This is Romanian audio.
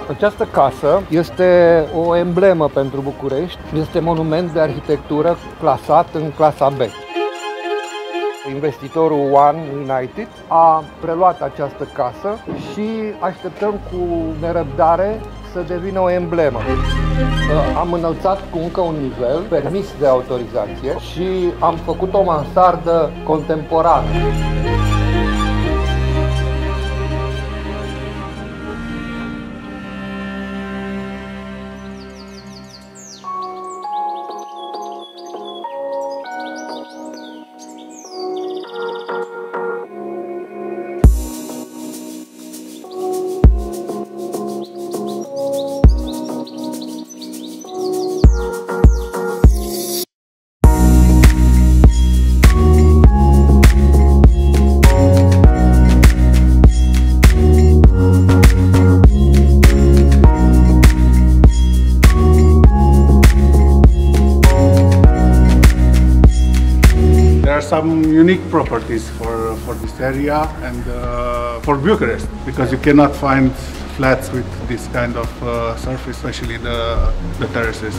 Această casă este o emblemă pentru București, este monument de arhitectură clasat în clasa B. Investitorul One United a preluat această casă și așteptăm cu nerăbdare să devină o emblemă. Am înălțat cu încă un nivel, permis de autorizație, și am făcut o mansardă contemporană. There are some unique properties for this area and for Bucharest, because you cannot find flats with this kind of surface, especially the terraces.